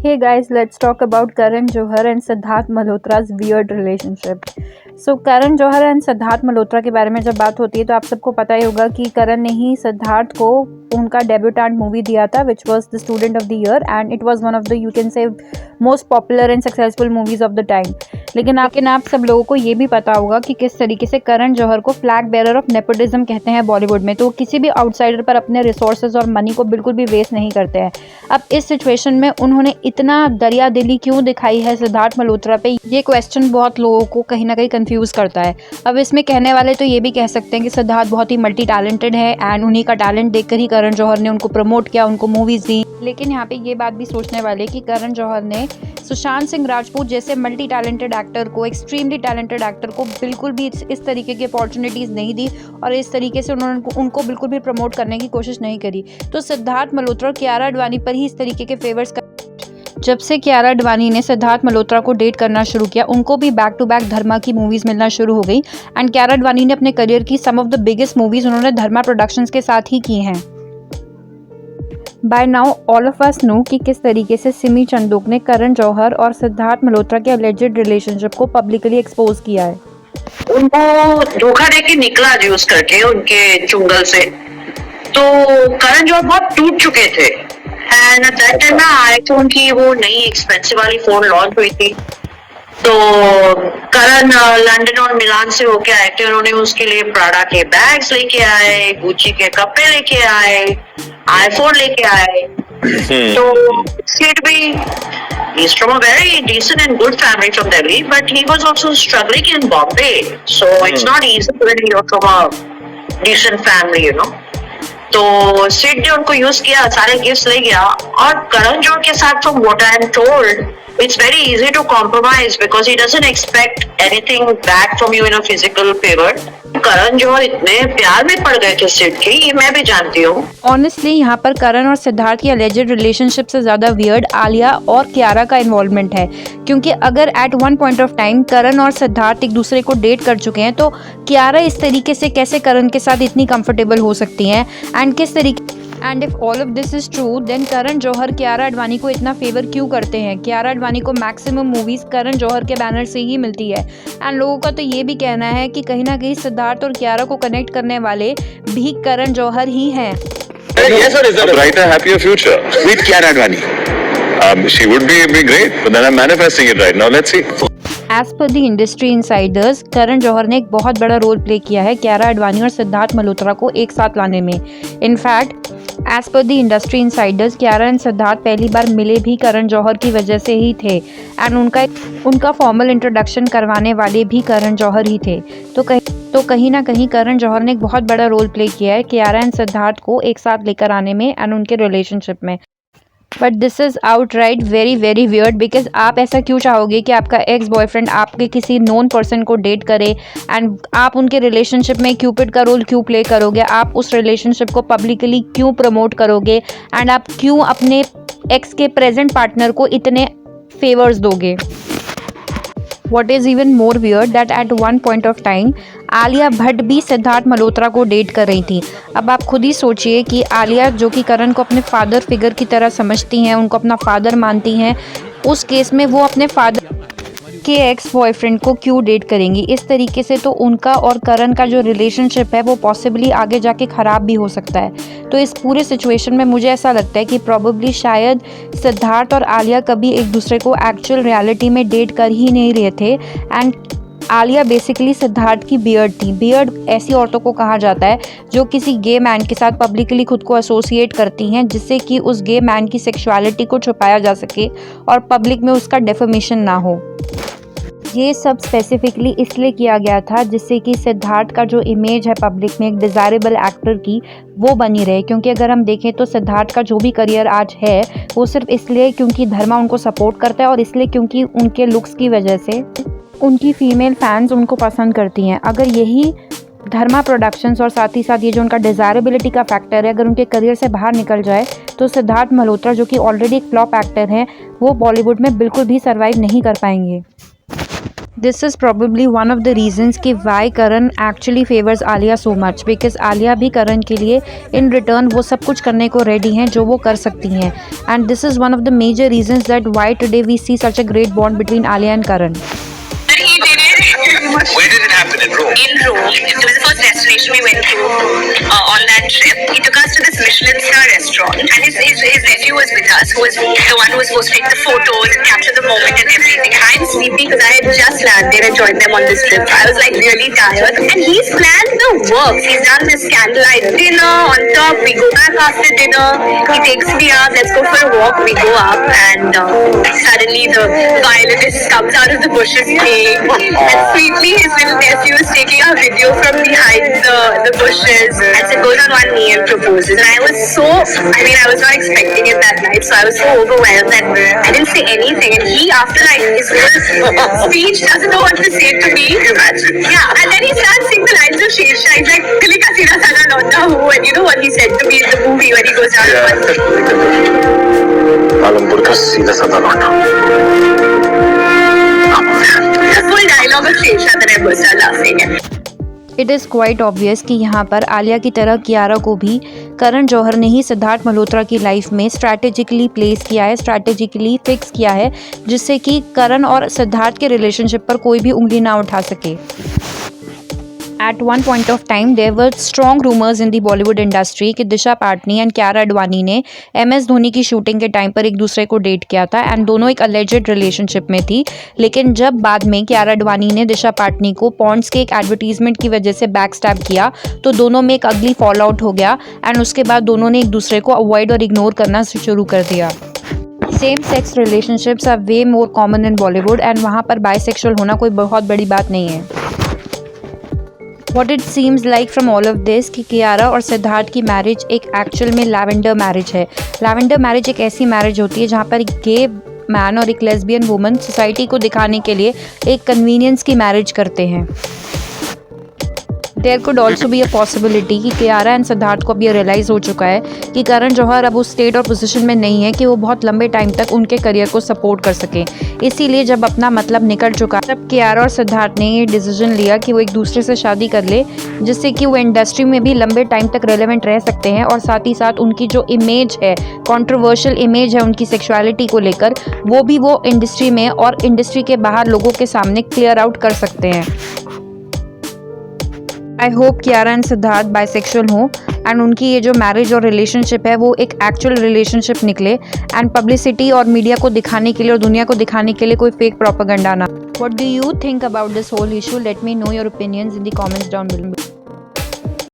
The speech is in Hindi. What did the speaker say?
Hey guys, let's talk about Karan Johar and Siddharth Malhotra's weird relationship. So Karan Johar and Siddharth Malhotra के बारे में जब बात होती है तो आप सबको पता ही होगा कि करण ने ही सिद्धार्थ को उनका डेब्यूटेंट मूवी दिया था which was the student of the year and it was one of the you can say most popular and successful movies of the time. लेकिन आप सब लोगों को ये भी पता होगा कि किस तरीके से करण जौहर को फ्लैग बेरर ऑफ नेपोटिज्म कहते हैं बॉलीवुड में। तो किसी भी आउटसाइडर पर अपने रिसोर्सेज और मनी को बिल्कुल भी वेस्ट नहीं करते हैं। अब इस सिचुएशन में उन्होंने इतना दरिया दिली क्यों दिखाई है सिद्धार्थ मल्होत्रा पे, ये क्वेश्चन बहुत लोगों को कहीं ना कहीं कंफ्यूज करता है। अब इसमें कहने वाले तो ये भी कह सकते हैं कि सिद्धार्थ बहुत ही मल्टी टैलेंटेड है एंड उन्हीं का टैलेंट देखकर ही करण जौहर ने उनको प्रमोट किया, उनको मूवीज दी। लेकिन यहाँ पे ये बात भी सोचने वाले कि करण जौहर ने सुशांत सिंह राजपूत जैसे मल्टी टैलेंटेड एक्टर को, एक्सट्रीमली टैलेंटेड एक्टर को बिल्कुल भी इस तरीके की अपॉर्चुनिटीज़ नहीं दी और इस तरीके से उन्होंने उनको बिल्कुल भी प्रमोट करने की कोशिश नहीं करी। तो सिद्धार्थ मल्होत्रा और कियारा आडवाणी पर ही इस तरीके के फेवर्स जब से कियारा आडवाणी ने सिद्धार्थ मल्होत्रा को डेट करना शुरू किया, उनको भी बैक टू बैक धर्मा की मूवीज मिलना शुरू हो गई एंड कियारा आडवाणी ने अपने करियर की some of the biggest movies उन्होंने धर्मा प्रोडक्शंस के साथ ही की हैं। By now all of us know कि किस तरीके से सिमी चंदोक ने करण जौहर और सिद्धार्थ मल्होत्रा के अलेजेड रिलेशनशिप को पब्लिकली एक्सपोज किया है। उनको धोखा देके निकला यूज करके उनके चुंगल से, तो करण जौहर बहुत टूट चुके थे एंड एट दैट टाइम ना आईफोन की वो नई एक्सपेंसिव वाली फोन लॉन्च हुई थी। तो करण लंदन और मिलान से होके आए थे, उन्होंने उसके लिए प्राडा के बैग्स लेके आए, गुची के कपड़े लेके आए, आईफोन लेके आए। तो सिड भी he's from a very decent and good family from Delhi, but he was also struggling in Bombay, so it's not easy when you're from a decent family, you know. तो सिड ने उनको यूज किया, सारे गिफ्ट्स ले गया और करण जौहर के साथ from what I am told, it's very easy to compromise because he doesn't expect anything back from you in a physical favor. Karan Johar इतने प्यार में पड़ गए थे सिड के, ये मैं भी जानती हूँ। ऑनेस्टली यहाँ पर करण और सिद्धार्थ की अलेजेड रिलेशनशिप से ज़्यादा वियर्ड आलिया और कियारा का इन्वॉल्वमेंट है, क्योंकि अगर at one point of time Karan और सिद्धार्थ एक दूसरे को डेट कर चुके हैं तो कियारा इस तरीके से कैसे करण के साथ इतनी कंफर्टेबल हो सकती हैं एंड किस तरीके and if all of this is true then Karan Johar Kiara Advani को इतना फेवर क्यों करते हैं। कियारा आडवाणी को मैक्सिमम मूवीज करण जौहर के बैनर से ही मिलती है एंड लोगों का तो ये भी कहना है कि कहीं ना कहीं सिद्धार्थ और कियारा को कनेक्ट करने वाले भी करण जौहर ही हैं। Yes, sir. Is a brighter, happier future with Kiara Advani. She would be great, but then I'm manifesting it right now. Let's see. As per the industry insiders, Karan Johar ने एक बहुत बड़ा रोल प्ले किया है कियारा आडवाणी और सिद्धार्थ मल्होत्रा को एक साथ लाने में। In fact as per the industry insiders, Kiara and Siddharth पहली बार मिले भी करण जौहर की वजह से ही थे एंड उनका फॉर्मल इंट्रोडक्शन करवाने वाले भी करण जौहर ही थे। तो कहीं ना कहीं करण जौहर ने एक बहुत बड़ा रोल प्ले किया है कियारा एंड सिद्धार्थ को एक साथ लेकर आने में एंड उनके रिलेशनशिप में। But this is out right very very weird because आप ऐसा क्यों चाहोगे कि आपका एक्स बॉयफ्रेंड आपके किसी नोन पर्सन को डेट करे एंड आप उनके रिलेशनशिप में क्यूपिड का रोल क्यों प्ले करोगे, आप उस रिलेशनशिप को पब्लिकली क्यों प्रमोट करोगे एंड आप क्यों अपने एक्स के प्रेजेंट पार्टनर को इतने फेवर्स दोगे। What is even more weird that at one point of time Alia Bhatt भी सिद्धार्थ मल्होत्रा को डेट कर रही थी। अब आप खुद ही सोचिए कि आलिया जो कि करण को अपने फादर फिगर की तरह समझती हैं, उनको अपना फादर मानती हैं, उस केस में वो अपने फादर के एक्स बॉयफ्रेंड को क्यों डेट करेंगी। इस तरीके से तो उनका और करण का जो रिलेशनशिप है वो पॉसिबली आगे जाके ख़राब भी हो सकता है। तो इस पूरे सिचुएशन में मुझे ऐसा लगता है कि प्रॉबेबली शायद सिद्धार्थ और आलिया कभी एक दूसरे को एक्चुअल रियलिटी में डेट कर ही नहीं रहे थे एंड आलिया बेसिकली सिद्धार्थ की बियर्ड थी। बियर्ड ऐसी औरतों को कहा जाता है जो किसी गे मैन के साथ पब्लिकली खुद को एसोसिएट करती हैं जिससे कि उस गे मैन की सेक्सुअलिटी को छुपाया जा सके और पब्लिक में उसका डेफेमेशन ना हो। ये सब स्पेसिफिकली इसलिए किया गया था जिससे कि सिद्धार्थ का जो इमेज है पब्लिक में एक डिज़ायरेबल एक्टर की वो बनी रहे, क्योंकि अगर हम देखें तो सिद्धार्थ का जो भी करियर आज है वो सिर्फ इसलिए क्योंकि धर्मा उनको सपोर्ट करता है और इसलिए क्योंकि उनके लुक्स की वजह से उनकी फीमेल फैंस उनको पसंद करती हैं। अगर यही धर्मा प्रोडक्शंस और साथ ही साथ ये जो उनका डिज़ायरेबिलिटी का फैक्टर है अगर उनके करियर से बाहर निकल जाए तो सिद्धार्थ मल्होत्रा जो कि ऑलरेडी एक फ्लॉप एक्टर हैं वो बॉलीवुड में बिल्कुल भी सर्वाइव नहीं कर पाएंगे। This is probably one of the reasons कि why Karan actually favors Alia so much, because Alia भी Karan के लिए in return वो सब कुछ करने को ready हैं जो वो कर सकती हैं, and this is one of the major reasons that why today we see such a great bond between Alia and Karan. He did it. Where did it happen? In Rome? In Rome. It was the first destination we went to on that trip. He took us to this Michelin star restaurant, and his nephew was with us, who was the one who was supposed to take the photos and capture the moment and everything. I'm sleepy because I had just landed and joined them on this trip. I was like really tired, and he's planned the works. He's done this candlelight dinner on top. We go back after dinner. He takes me up. Let's go for a walk. We go up, and suddenly the violinist comes out of the bushes playing, and sweetly his little nephew is taking a video from behind the bushes, and so goes on one knee and proposes. And I was not expecting it that night, so I was so overwhelmed that I didn't say anything. And he, after like his whole speech, doesn't know what to say to me. Yeah, and then he starts singing the lines of Shersha. He's like, "Dil ka sina sana lota hu," and you know what he said to me in the movie when he goes down. Alampur का सीधा साधा लौटा. The full dialogue of Shersha that I burst out laughing at. It is quite obvious कि यहाँ पर आलिया की तरह कियारा को भी करण जौहर ने ही सिद्धार्थ मल्होत्रा की लाइफ में स्ट्रैटेजिकली प्लेस किया है, स्ट्रैटेजिकली फिक्स किया है, जिससे कि करण और सिद्धार्थ के रिलेशनशिप पर कोई भी उंगली ना उठा सके. At one point of time, there were strong rumors in the Bollywood industry कि दिशा पाटनी एंड कियारा अडवाणी ने MS धोनी की शूटिंग के टाइम पर एक दूसरे को डेट किया था एंड दोनों एक alleged रिलेशनशिप में थी. लेकिन जब बाद में कियारा अडवाणी ने दिशा पाटनी को पॉन्ड्स के एक एडवर्टीजमेंट की वजह से बैक स्टैब किया तो दोनों में एक अगली फॉल आउट हो गया एंड उसके बाद दोनों ने एक दूसरे को अवॉइड और इग्नोर करना शुरू कर दिया. Same sex relationships are way more common in Bollywood and वहाँ पर बाइसेक्सुअल होना कोई बहुत बड़ी बात नहीं है. What it seems like from all of this कि कियारा और सिद्धार्थ की मैरिज एक एक्चुअल में लैवेंडर मैरिज है. लैवेंडर मैरिज एक ऐसी मैरिज होती है जहाँ पर एक गे मैन और एक लेस्बियन वुमन सोसाइटी को दिखाने के लिए एक कन्वीनियंस की मैरिज करते हैं. There could also be a possibility कि कियारा एंड सिद्धार्थ को अब ये रियलाइज़ हो चुका है कि करण जौहर अब उस स्टेट और पोजीशन में नहीं है कि वो बहुत लंबे टाइम तक उनके करियर को सपोर्ट कर सके. इसीलिए जब अपना मतलब निकल चुका तब कियारा और सिद्धार्थ ने ये डिसीजन लिया कि वो एक दूसरे से शादी कर ले, जिससे कि वो इंडस्ट्री में भी लंबे टाइम तक रेलेवेंट रह सकते हैं और साथ ही साथ उनकी जो इमेज है, कंट्रोवर्शियल इमेज है उनकी सेक्सुअलिटी को लेकर, वो इंडस्ट्री में और इंडस्ट्री के बाहर लोगों के सामने क्लियर आउट कर सकते हैं. I hope Kiara and Siddharth bisexual हों एंड उनकी ये जो मैरिज और रिलेशनशिप है वो एक एक्चुअल रिलेशनशिप निकले एंड पब्लिसिटी और मीडिया को दिखाने के लिए और दुनिया को दिखाने के लिए कोई फेक प्रोपेगेंडा ना. What do you think about this whole issue? Let me know your opinions in the comments down below.